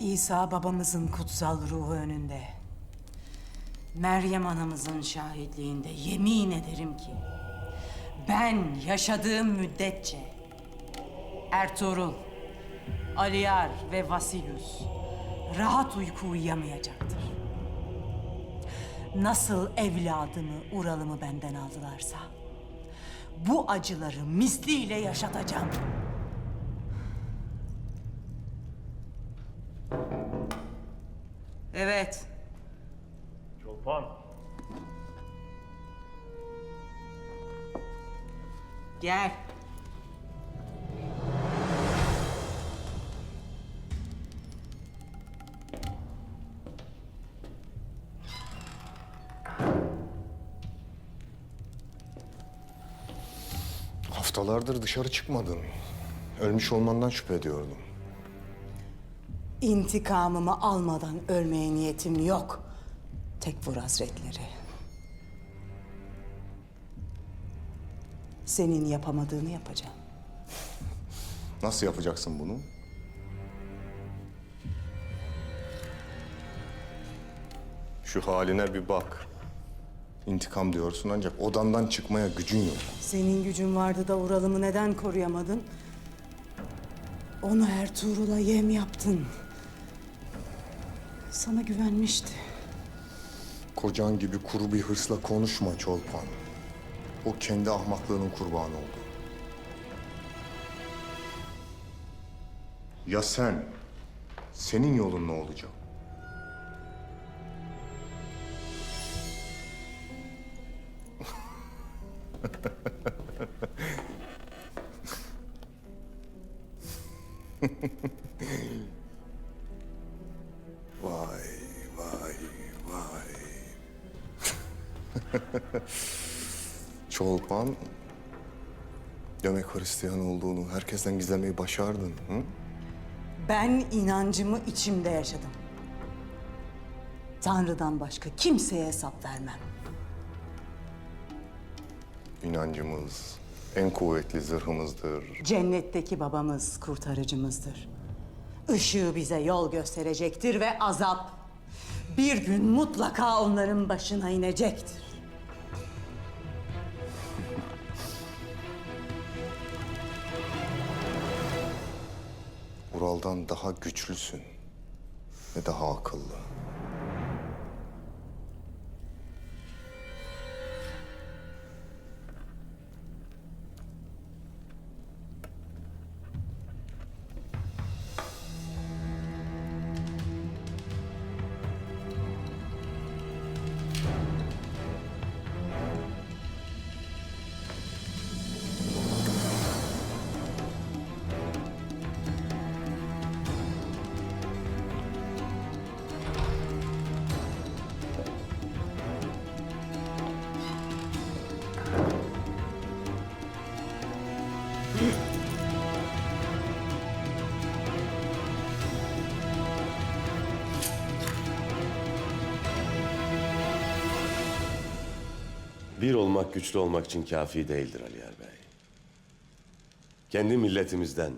İsa babamızın kutsal ruhu önünde, Meryem anamızın şahitliğinde yemin ederim ki ben yaşadığım müddetçe Ertuğrul, Aliyar ve Vasilius rahat uyku uyuyamayacaktır. Nasıl evladımı, Ural'ımı benden aldılarsa bu acıları misliyle yaşatacağım. Evet. Çolpan. Gel. Haftalardır dışarı çıkmadın. Ölmüş olmandan şüphe ediyordum. İntikamımı almadan ölmeye niyetim yok. Tekfur Hazretleri. Senin yapamadığını yapacağım. Nasıl yapacaksın bunu? Şu haline bir bak. İntikam diyorsun ancak odandan çıkmaya gücün yok. Senin gücün vardı da Ural'ımı neden koruyamadın? Onu Ertuğrul'a yem yaptın. Sana güvenmişti. Kocan gibi kuru bir hırsla konuşma Çolpan. O kendi ahmaklığının kurbanı oldu. Ya sen? Senin yolun ne olacak? Vay, vay, vay. Çolpan, demek Hristiyan olduğunu herkesten gizlemeyi başardın, hı? Ben inancımı içimde yaşadım. Tanrı'dan başka kimseye hesap vermem. İnancımız en kuvvetli zırhımızdır. Cennetteki babamız kurtarıcımızdır. Işığı bize yol gösterecektir ve azap bir gün mutlaka onların başına inecektir. Ural'dan daha güçlüsün ve daha akıllı. Bir olmak güçlü olmak için kafi değildir Aliyar Bey. Kendi milletimizden,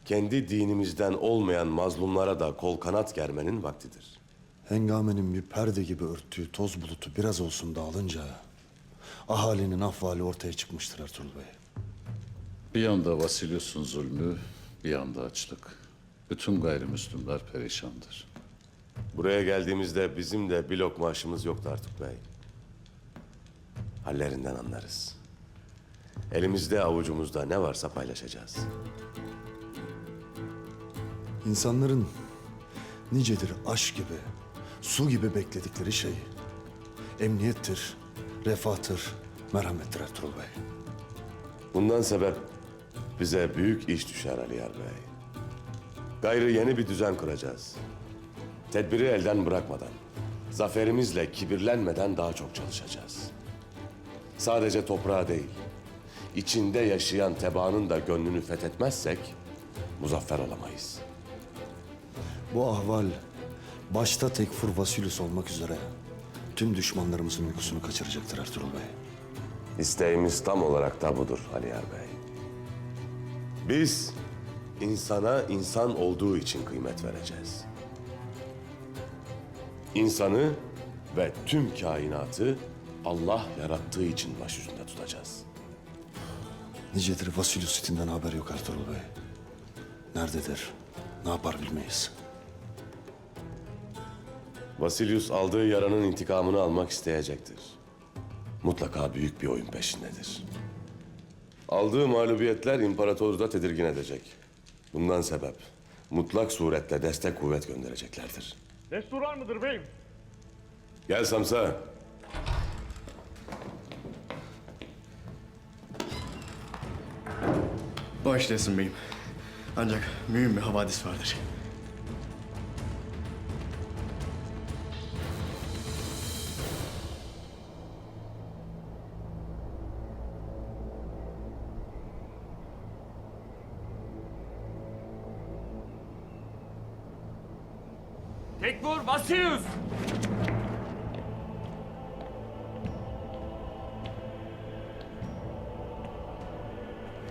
kendi dinimizden olmayan mazlumlara da kol kanat germenin vaktidir. Hengamenin bir perde gibi örttüğü toz bulutu biraz olsun dağılınca ahalinin ahvali ortaya çıkmıştır Ertuğrul Bey. Bir yanda Vasilius'un zulmü, bir yanda açlık. Bütün gayrimüslimler perişandır. Buraya geldiğimizde bizim de bir lokma aşımız yoktu artık bey. Hallerinden anlarız. Elimizde avucumuzda ne varsa paylaşacağız. İnsanların nicedir aşk gibi, su gibi bekledikleri şey emniyettir, refahtır, merhamettir Ertuğrul Bey. Bundan sebep bize büyük iş düşer Aliyar Bey. Gayrı yeni bir düzen kuracağız. Tedbiri elden bırakmadan, zaferimizle kibirlenmeden daha çok çalışacağız. Sadece toprağı değil, içinde yaşayan tebaanın da gönlünü fethetmezsek muzaffer olamayız. Bu ahval başta Tekfur Vasilius olmak üzere tüm düşmanlarımızın uykusunu kaçıracaktır Ertuğrul Bey. İsteğimiz tam olarak da budur Aliyar Bey. Biz insana insan olduğu için kıymet vereceğiz. İnsanı ve tüm kainatı Allah yarattığı için başucunda tutacağız. Nicedir Vasilius itinden haber yok Ertuğrul Bey. Nerededir? Ne yapar bilmeyiz. Vasilius aldığı yaranın intikamını almak isteyecektir. Mutlaka büyük bir oyun peşindedir. Aldığı mağlubiyetler imparatoru da tedirgin edecek. Bundan sebep mutlak suretle destek kuvvet göndereceklerdir. Destur var mıdır beyim? Gel Samsa. Bağışlayasın beyim. Ancak mühim bir havadis vardır. Tekfur Vasilius!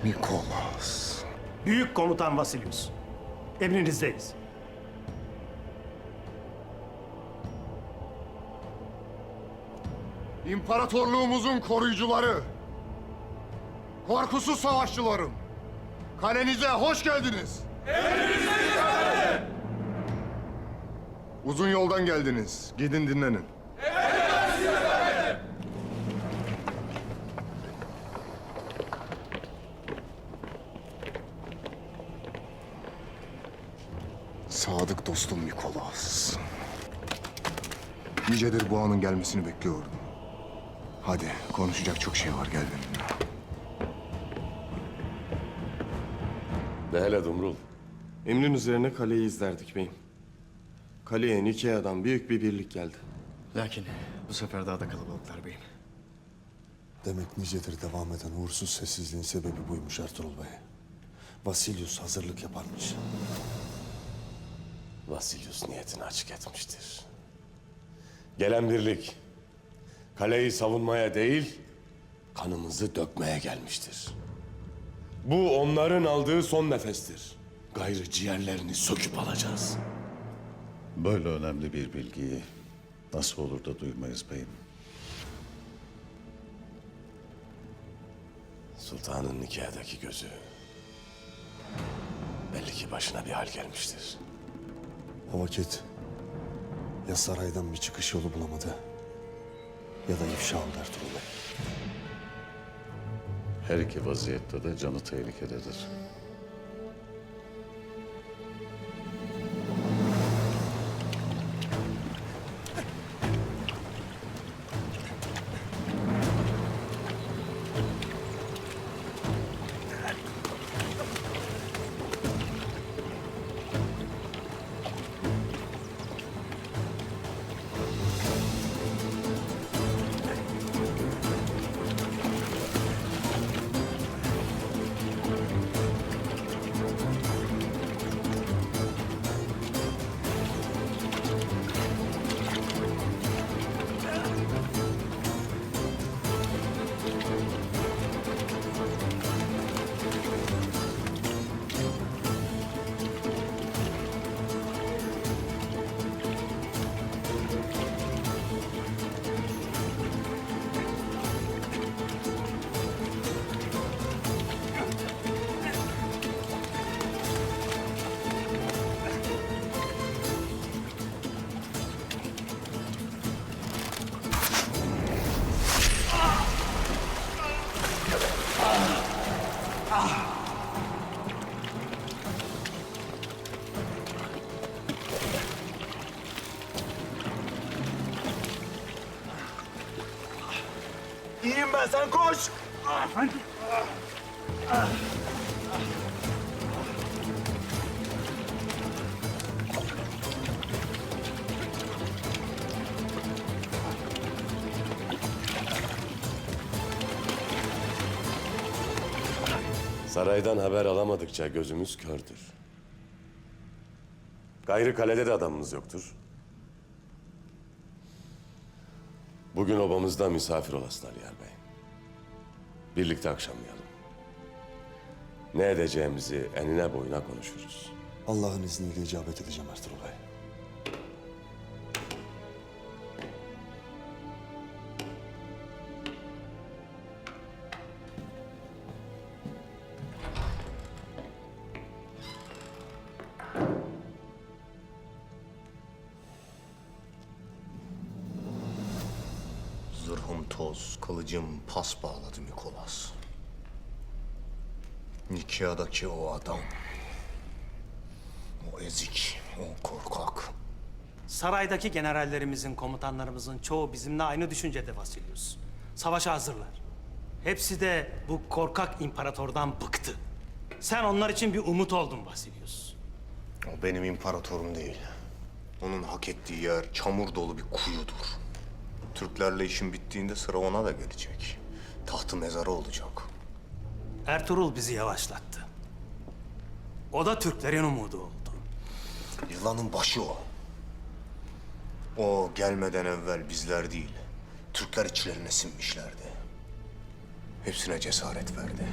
Nikolas. Büyük komutan Vasilius. Emrinizdeyiz. İmparatorluğumuzun koruyucuları, korkusuz savaşçılarım, kalenize hoş geldiniz. Uzun yoldan geldiniz. Gidin dinlenin. Sadık dostum Nikolas. Nicedir bu anın gelmesini bekliyordum. Hadi konuşacak çok şey var, gel benimle. De hele Dumrul. Emrin üzerine kaleyi izlerdik beyim. Kaleye Nikea'dan büyük bir birlik geldi. Lakin bu sefer daha da kalabalıklar beyim. Demek nicedir devam eden uğursuz sessizliğin sebebi buymuş Ertuğrul Bey. Vasilius hazırlık yaparmış. Vasilius niyetini açık etmiştir. Gelen birlik, kaleyi savunmaya değil, kanımızı dökmeye gelmiştir. Bu onların aldığı son nefestir. Gayrı ciğerlerini söküp alacağız. Böyle önemli bir bilgiyi nasıl olur da duymayız beyim? Sultanın Nikea'daki gözü belli ki başına bir hal gelmiştir. O vakit ya saraydan bir çıkış yolu bulamadı ya da ifşa oldu Ertuğrul Bey. Her iki vaziyette de canı tehlikededir. İyiyim ben, sen koş! Saraydan haber alamadıkça gözümüz kördür. Gayrı kalede de adamımız yoktur. Bugün obamızda misafir olasılar Yar Bey. Birlikte akşamlayalım. ne edeceğimizi enine boyuna konuşuruz. Allah'ın izniyle icabet edeceğim Ertuğrul Bey. Zırhım toz, kılıcım pas bağladı Mikolas. Nikya'daki o adam, o ezik, o korkak. Saraydaki generallerimizin, komutanlarımızın çoğu bizimle aynı düşüncede Vasilius. Savaşa hazırlar. Hepsi de bu korkak imparatordan bıktı. Sen onlar için bir umut oldun Vasilius. O benim imparatorum değil. Onun hak ettiği yer çamur dolu bir kuyudur. Türklerle işin bittiğinde sıra ona da gelecek. Tahtı mezarı olacak. Ertuğrul bizi yavaşlattı. O da Türklerin umudu oldu. Yılanın başı o. O gelmeden evvel bizler değil, Türkler içlerine sinmişlerdi. Hepsine cesaret verdi.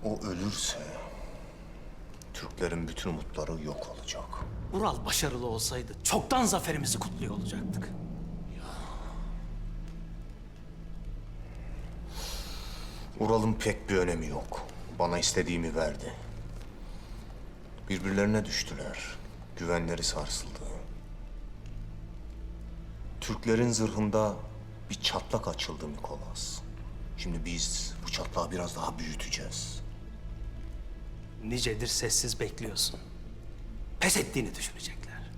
O ölürse Türklerin bütün umutları yok olacak. Ural başarılı olsaydı çoktan zaferimizi kutluyor olacaktık. Ural'ın pek bir önemi yok. Bana istediğimi verdi. Birbirlerine düştüler. Güvenleri sarsıldı. Türklerin zırhında bir çatlak açıldı Mikolas. Şimdi biz bu çatlağı biraz daha büyüteceğiz. Nicedir sessiz bekliyorsun. Pes ettiğini düşünecekler.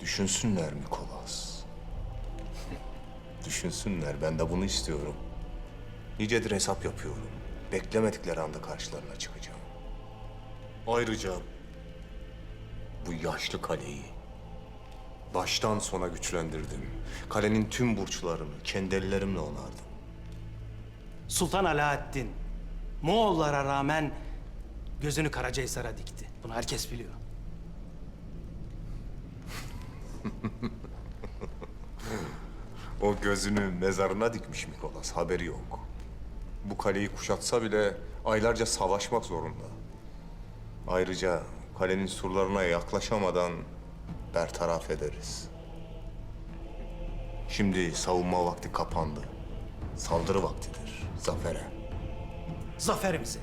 Düşünsünler Mikolas. Düşünsünler. Ben de bunu istiyorum. Nicedir hesap yapıyorum. Beklemedikleri anda karşılarına çıkacağım. Ayrıca bu yaşlı kaleyi baştan sona güçlendirdim. Kalenin tüm burçlarını kendi ellerimle onardım. Sultan Alaaddin Moğollara rağmen gözünü Karacahisar'a dikti. Bunu herkes biliyor. O gözünü mezarına dikmiş Mikolas. Haberi yok. Bu kaleyi kuşatsa bile aylarca savaşmak zorunda. Ayrıca kalenin surlarına yaklaşamadan bertaraf ederiz. Şimdi savunma vakti kapandı. Saldırı vaktidir. Zafere. Zaferimizi.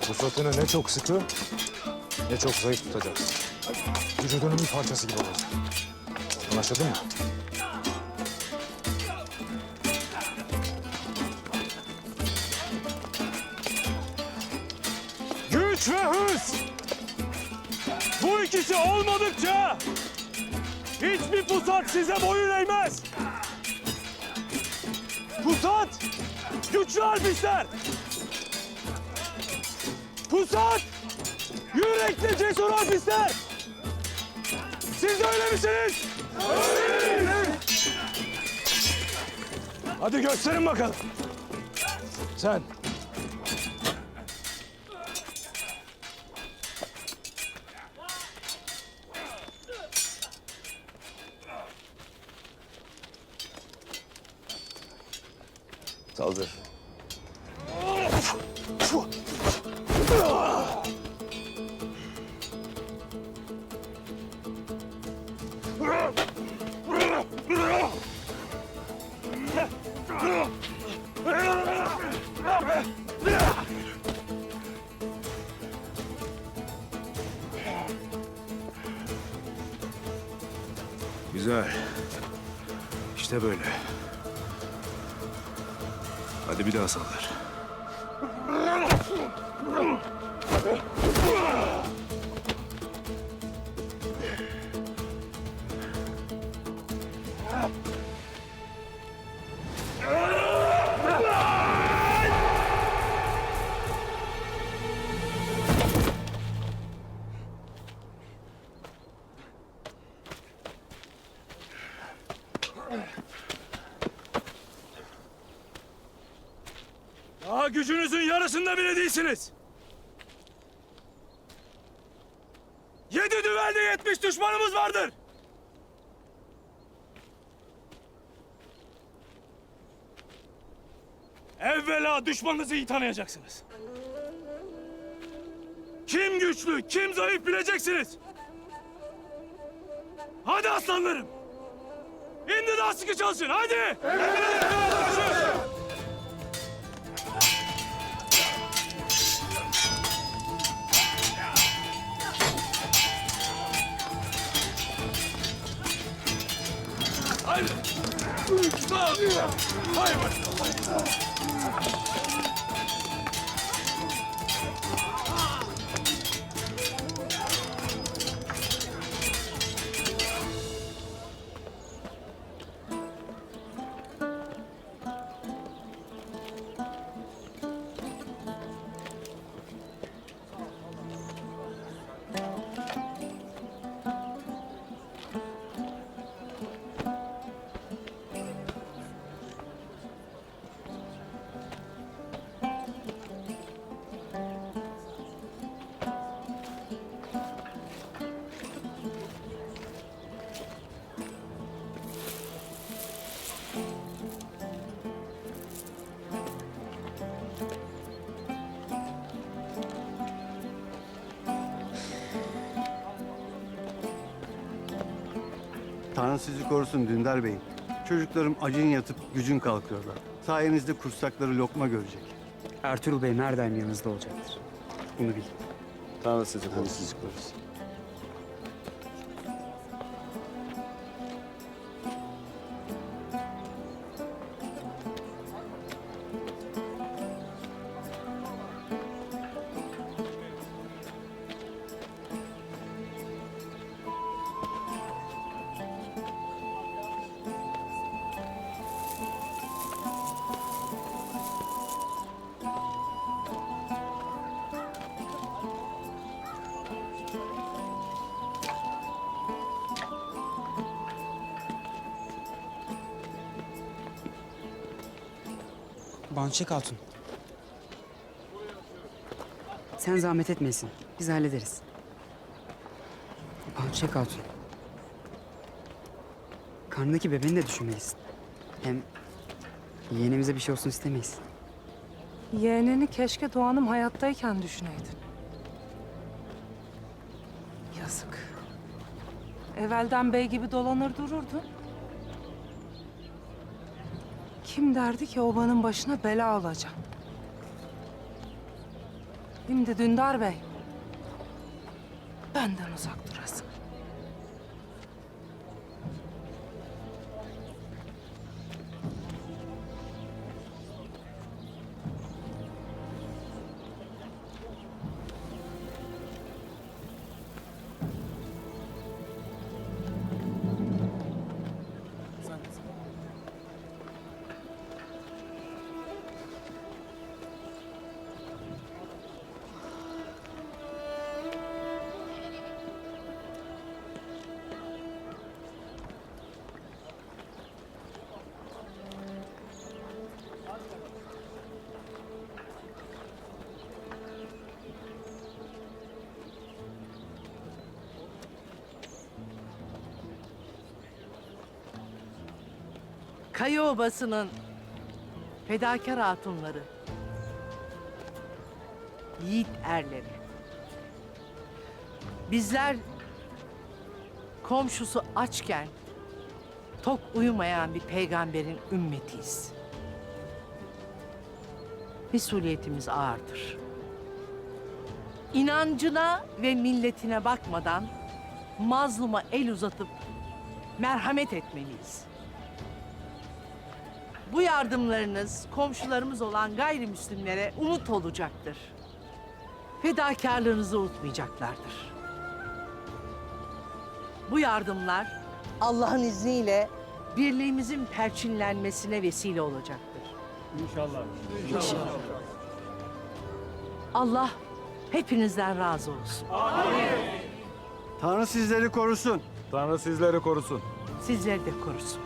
Pusatını ne çok sıkı, ne çok zayıf tutacaksın. Vücudunun bir parçası gibi olacak. Anlaşıldı mı? Güç ve hız. Bu ikisi olmadıkça hiçbir pusat size boyun eğmez. Pusat, güçlü alpistler. Pusat, yürekli cesur alpistler. Siz de öyle misiniz? Öyleyiz. Hadi gösterin bakalım. Sen. Saldır. Güzel. İşte böyle. Hadi bir daha saldır. Daha gücünüzün yarısında bile değilsiniz. 7 düvelde 70 düşmanımız vardır. Evvela düşmanınızı iyi tanıyacaksınız. Kim güçlü, kim zayıf bileceksiniz. Hadi aslanlarım. Şimdi daha sıkı çalışın, hadi. Haydi. Haydi. Tanrı sizi korusun Dündar Bey'im. Çocuklarım acın yatıp gücün kalkıyorlar. Sayenizde kursakları lokma görecek. Ertuğrul Bey her daim yanınızda olacaktır. Bunu bil. Tanrı sizi korusun. Banşek Hatun. Sen zahmet etmesin. Biz hallederiz. Banşek Hatun. Karnındaki bebeğini de düşünmelisin. Hem yeğenimize bir şey olsun istemeyiz. Yeğenini keşke Doğan'ım hayattayken düşüneydin. Yazık. Evvelden bey gibi dolanır dururdun. Kim derdi ki obanın başına bela olacak? Şimdi Dündar Bey, benden uzak durasın. Kaya Obası'nın fedakar hatunları, yiğit erleri. Bizler komşusu açken tok uyumayan bir peygamberin ümmetiyiz. Mesuliyetimiz ağırdır. İnancına ve milletine bakmadan mazluma el uzatıp merhamet etmeliyiz. Bu yardımlarınız komşularımız olan gayrimüslimlere umut olacaktır. Fedakarlığınızı unutmayacaklardır. Bu yardımlar Allah'ın izniyle birliğimizin perçinlenmesine vesile olacaktır. İnşallah. Allah hepinizden razı olsun. Tanrı sizleri korusun. Tanrı sizleri korusun. Sizleri de korusun.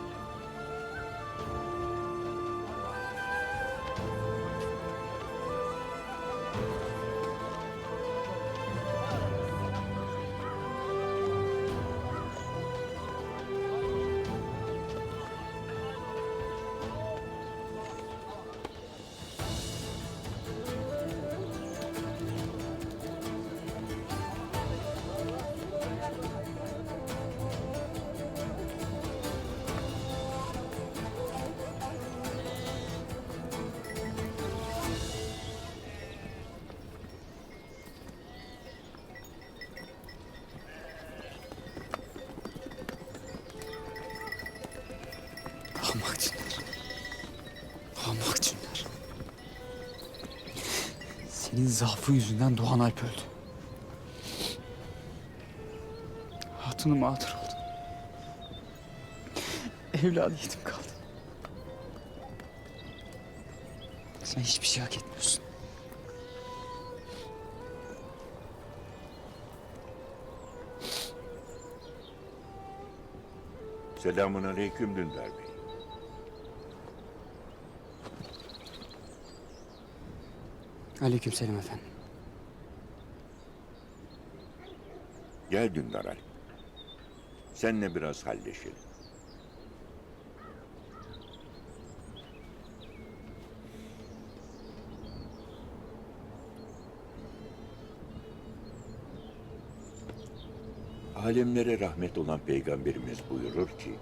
Ahmak cinler. Ahmak cinler. Senin zaafı yüzünden Doğan Alp öldü. Hatunum mağdur oldu. Evladı yetim kaldı. Sen hiçbir şey hak etmiyorsun. Selamun aleyküm Dündar Bey. Aleykümselam efendim. Gel Dündar Alp. Seninle biraz halleşelim. Alemlere rahmet olan Peygamberimiz buyurur ki,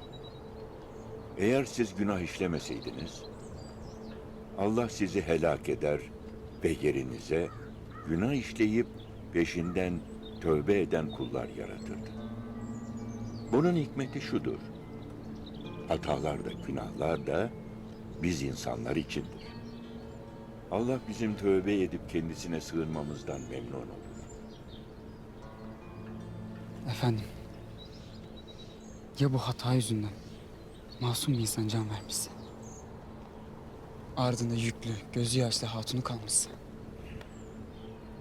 eğer siz günah işlemeseydiniz, Allah sizi helak eder ve yerinize günah işleyip peşinden tövbe eden kullar yaratırdı. Bunun hikmeti şudur, hatalar da günahlar da biz insanlar içindir. Allah bizim tövbe edip kendisine sığınmamızdan memnun olur. Efendim. Ya bu hata yüzünden masum bir insan can vermişse? Ardında yüklü, gözü yaşlı hatunu kalmışsa?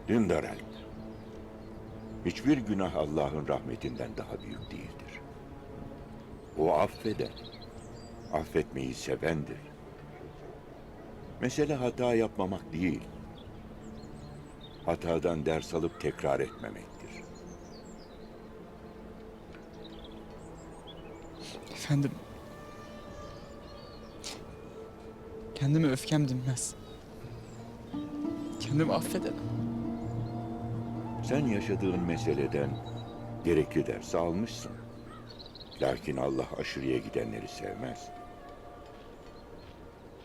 Dündar Alp, hiçbir günah Allah'ın rahmetinden daha büyük değildir. O affeder, affetmeyi sevendir. Mesele hata yapmamak değil, hatadan ders alıp tekrar etmemektir. Efendim. Kendime öfkem dinmez. Kendimi affedemem. Sen yaşadığın meseleden gerekli dersi almışsın. Lakin Allah aşırıya gidenleri sevmez.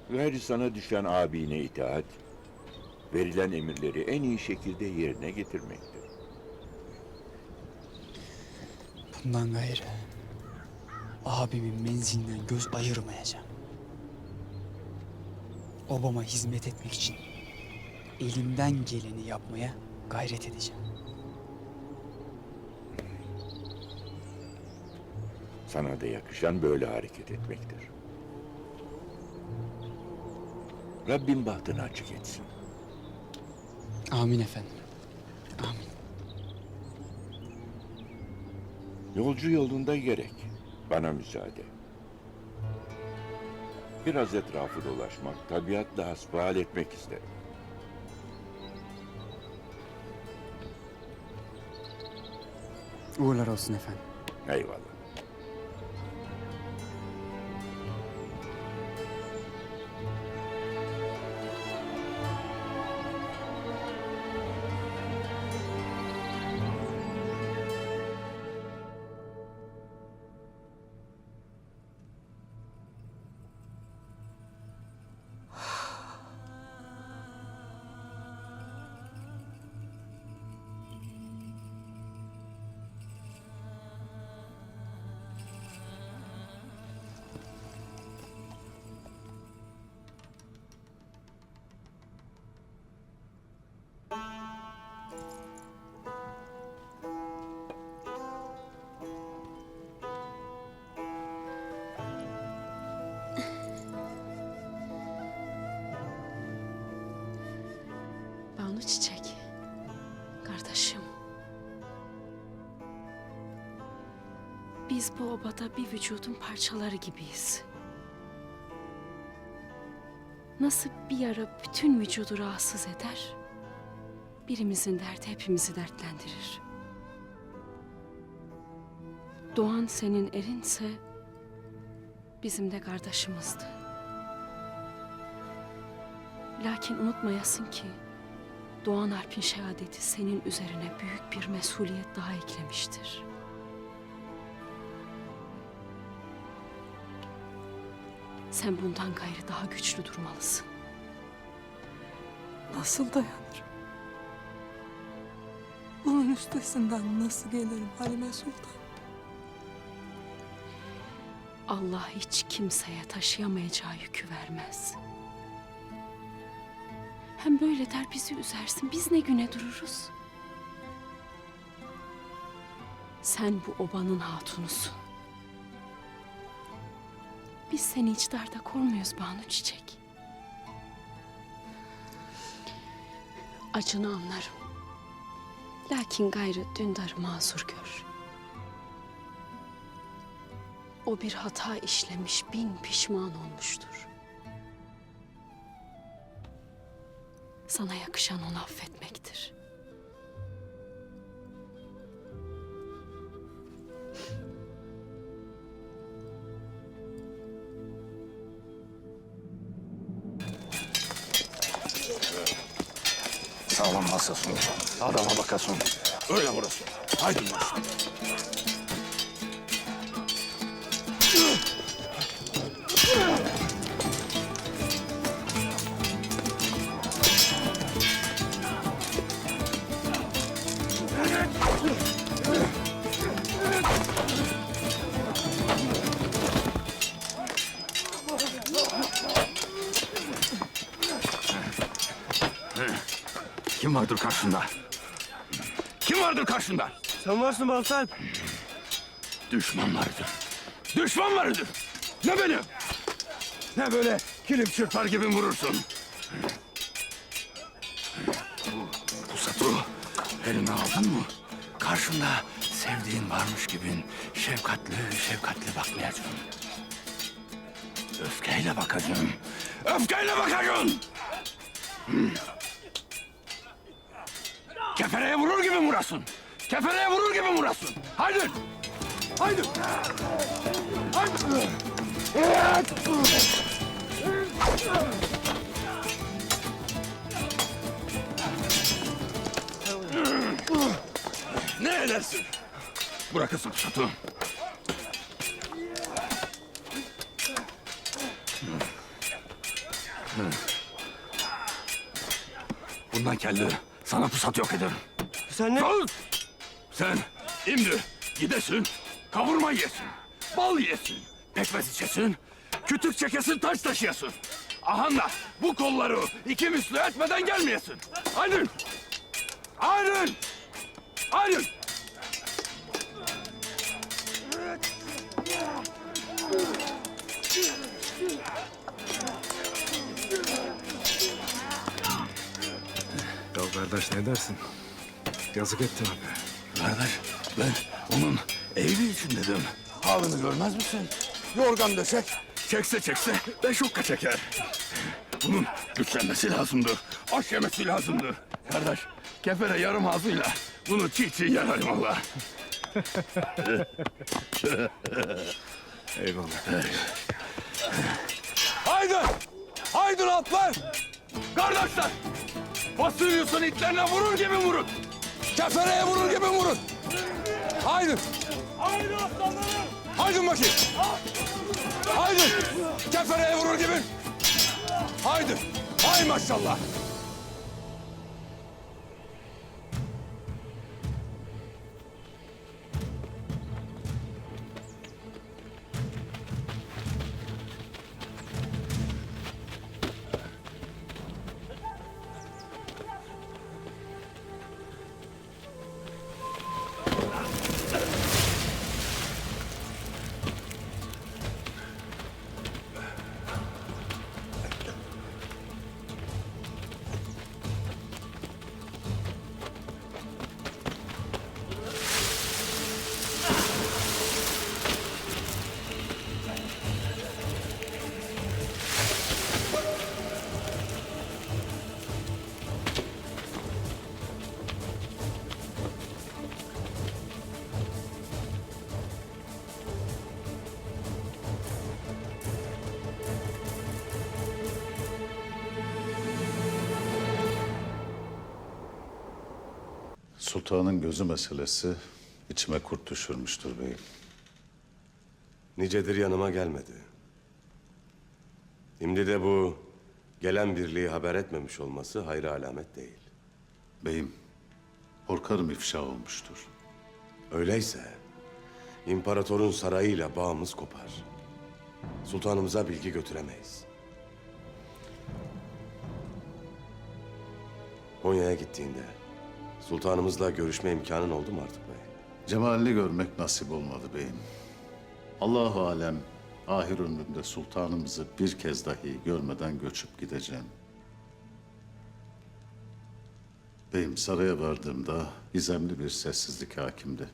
Gayrı sana düşen abine itaat, verilen emirleri en iyi şekilde yerine getirmektir. Bundan gayrı abimin menziline göz ayırmayacağım. Obama hizmet etmek için elimden geleni yapmaya gayret edeceğim. Sana da yakışan böyle hareket etmektir. Rabbim bahtını açık etsin. Amin efendim. Amin. Yolcu yolunda gerek. Bana müsaade. Biraz etrafı dolaşmak, tabiatla hasbihal etmek isterim. Uğurlar olsun efendim. Eyvallah. Çiçek. Kardeşim. Biz bu obada bir vücudun parçaları gibiyiz. Nasıl bir yara bütün vücudu rahatsız eder, birimizin derdi hepimizi dertlendirir. Doğan senin erinse bizim de kardeşimizdi. Lakin unutmayasın ki Doğan Alp'in şehadeti senin üzerine büyük bir mesuliyet daha eklemiştir. Sen bundan gayrı daha güçlü durmalısın. Nasıl dayanırım? Bunun üstesinden nasıl gelirim Halime Sultan? Allah hiç kimseye taşıyamayacağı yükü vermez. Hem böyle der bizi üzersin, biz ne güne dururuz? Sen bu obanın hatunusun. Biz seni hiç darda kormuyoruz Banu Çiçek. Acını anlarım. Lakin gayrı Dündar'ı mazur gör. O bir hata işlemiş, bin pişman olmuştur. Sana yakışan onu affetmektir. Sağlam masasın. Adama bakasın. Öyle vurasın. Haydi masasın. Kim vardır karşında? Kim vardır karşında? Sen varsın Balsalp. Düşman vardır. Düşman vardır. Ne beni? Ne böyle kilim çırpar gibi vurursun? Pusatı eline aldın mı? Karşında sevdiğin varmış gibi şefkatli bakmayacaksın. Öfkeyle bakacaksın. Öfkeyle bakacaksın. Kefereye vurur gibi vurasın. Kefereye vurur gibi vurasın. Haydi. Haydi. Haydi. Ne edersin? Bırakırsın Pusat'ı. Bundan kelli sana pusat yok ederim. Sen ne? Sus! Sen şimdi gidesin, kavurma yesin, bal yesin, pekmez içesin, kütük çekesin, taş taşıyasın. Ahanla bu kolları iki misli etmeden gelmeyesin. Haydi! Haydi! Haydi! Ya kardeş ne dersin? Yazık ettin. Kardeş ben onun evli için dedim. Halini görmez misin? Yorgan döşek. Çekse beş okka çeker. Bunun güçlenmesi lazımdır. Aş yemesi lazımdır. Kardeş kefere yarım ağzıyla bunu çiğ yer Allah. Eyvallah. Haydi! Haydi atlar! Kardeşler! Fasulyosunu itlerine vurur gibi vurun! Kefereye vurur gibi vurun! Haydi! Haydi aslanlarım. Haydi bakayım! Haydi! Kefereye vurur gibi! Haydi! Hay maşallah! Sultanın gözü meselesi içime kurt düşürmüştür beyim. Nicedir yanıma gelmedi. Şimdi de bu gelen birliği haber etmemiş olması hayra alamet değil. Beyim, korkarım ifşa olmuştur. Öyleyse imparatorun sarayıyla bağımız kopar. Sultanımıza bilgi götüremeyiz. Konya'ya gittiğinde sultanımızla görüşme imkanın oldu mu artık bey? Cemalini görmek nasip olmadı beyim. Allahu alem ahir ömrümde sultanımızı bir kez dahi görmeden göçüp gideceğim. Beyim saraya vardığımda gizemli bir sessizlik hakimdi.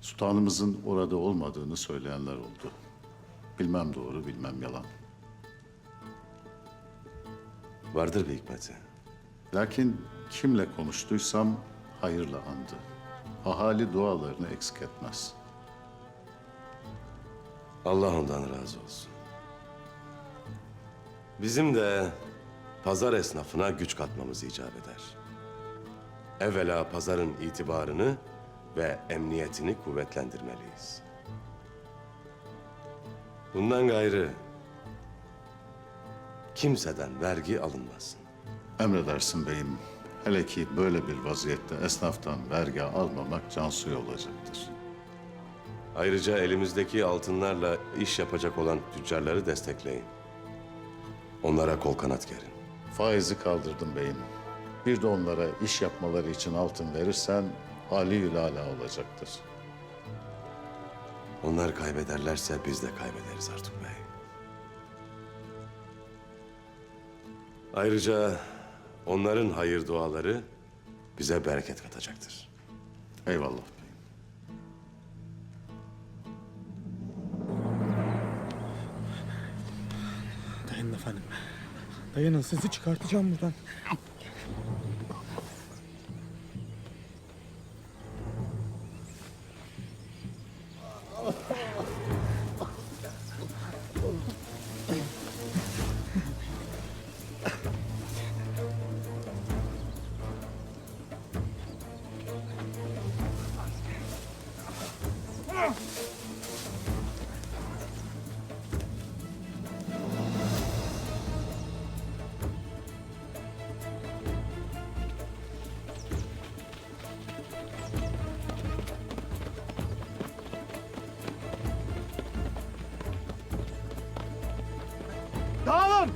Sultanımızın orada olmadığını söyleyenler oldu. Bilmem doğru, bilmem yalan. Vardır bir hikmeti. Lakin kimle konuştuysam hayırla andı. Ahali dualarını eksik etmez. Allah ondan razı olsun. Bizim de pazar esnafına güç katmamız icap eder. Evvela pazarın itibarını ve emniyetini kuvvetlendirmeliyiz. Bundan gayrı kimseden vergi alınmasın. Emredersin beyim. Hele ki böyle bir vaziyette esnaftan vergi almamak can suyu olacaktır. Ayrıca elimizdeki altınlarla iş yapacak olan tüccarları destekleyin. Onlara kol kanat gerin. Faizi kaldırdım beyim. Bir de onlara iş yapmaları için altın verirsen aliyül ala olacaktır. Onlar kaybederlerse biz de kaybederiz Artuk Bey. Ayrıca onların hayır duaları bize bereket katacaktır. Eyvallah beyim. Dayanın efendim. Dayanın, sizi çıkartacağım buradan. Dağılın!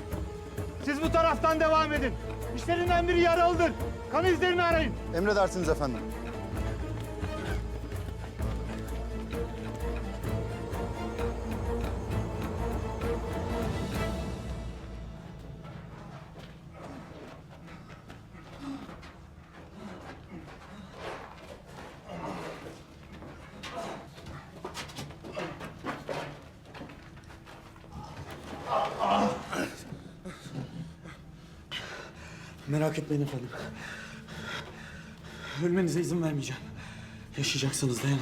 Siz bu taraftan devam edin. İşlerinden biri yaralıdır. Kan izlerini arayın. Emredersiniz efendim. Merak etmeyin efendim. Ölmenize izin vermeyeceğim. Yaşayacaksınız, dayanın.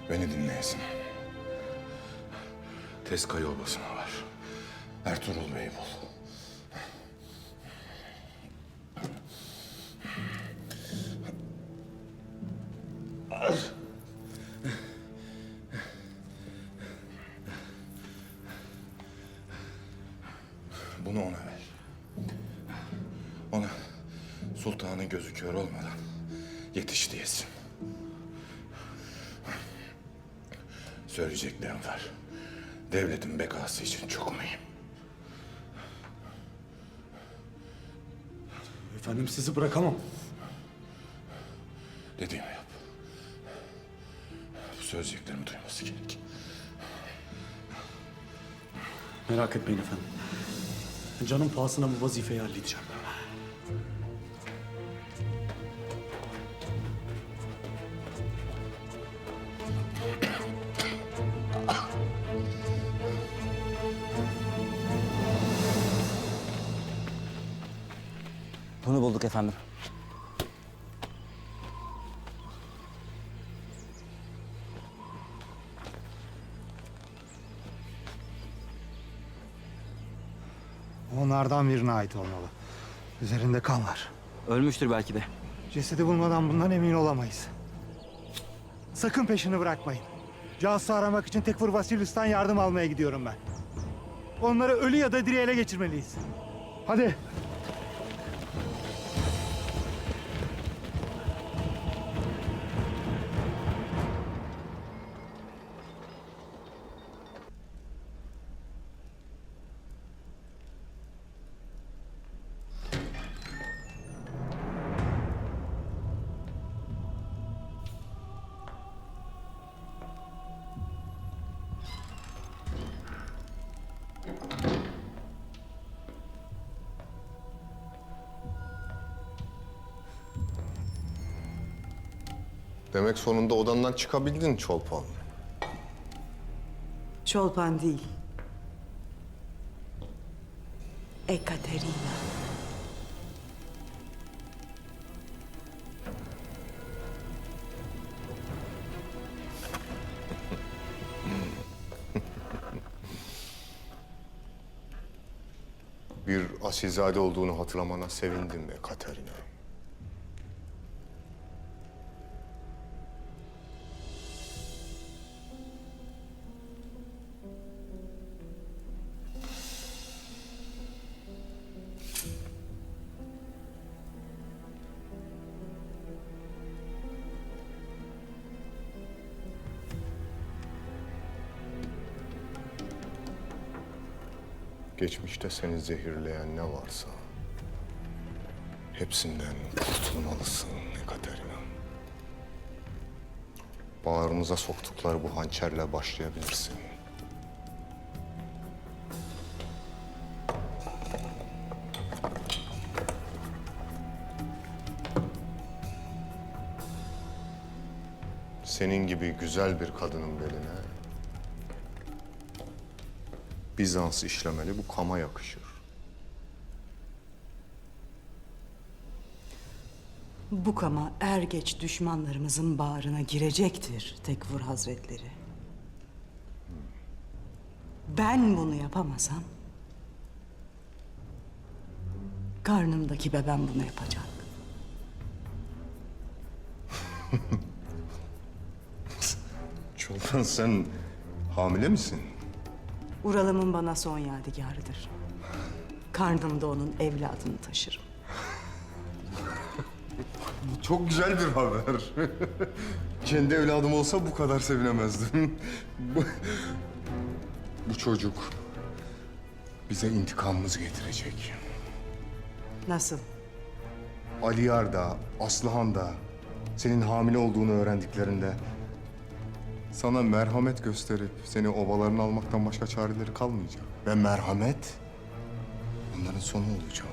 Beni dinleyesin. Tezkaya obasına var. Ertuğrul Bey'i bul. Bunu ona ver. Ona sultanın gözü kör olmadan yetiş diyesin. Söyleyeceklerim var. Devletin bekası için çok mühim. Efendim sizi bırakamam. Dediğimi yap. Bu söyleyeceklerimi duyması gerek. Merak etmeyin efendim. Canım pahasına bu vazifeyi halledeceğim. Bunu bulduk efendim. Onlardan birine ait olmalı. Üzerinde kan var. Ölmüştür belki de. Cesedi bulmadan bundan emin olamayız. Sakın peşini bırakmayın. Casus'u aramak için Tekfur Vasilyus'tan yardım almaya gidiyorum ben. Onları ölü ya da diri ele geçirmeliyiz. Hadi. Demek sonunda odandan çıkabildin Çolpan. Çolpan değil. Ekaterina. Bir asilzade olduğunu hatırlamana sevindim Ekaterina. Geçmişte seni zehirleyen ne varsa hepsinden kurtulmalısın Ekaterina. Bağrımıza soktukları bu hançerle başlayabilirsin. Senin gibi güzel bir kadının beline Bizans işlemeli bu kama yakışır. Bu kama er geç düşmanlarımızın bağrına girecektir Tekfur Hazretleri. Ben bunu yapamasam karnımdaki bebem bunu yapacak. Çolpan sen hamile misin? Ural'ımın bana son yadigarıdır. Karnımda onun evladını taşırım. Çok güzel bir haber. Kendi evladım olsa bu kadar sevinemezdim. Bu çocuk bize intikamımızı getirecek. Nasıl? Aliyar da, Aslıhan da senin hamile olduğunu öğrendiklerinde sana merhamet gösterip seni obalarına almaktan başka çareleri kalmayacak. Ve merhamet onların sonu olacak.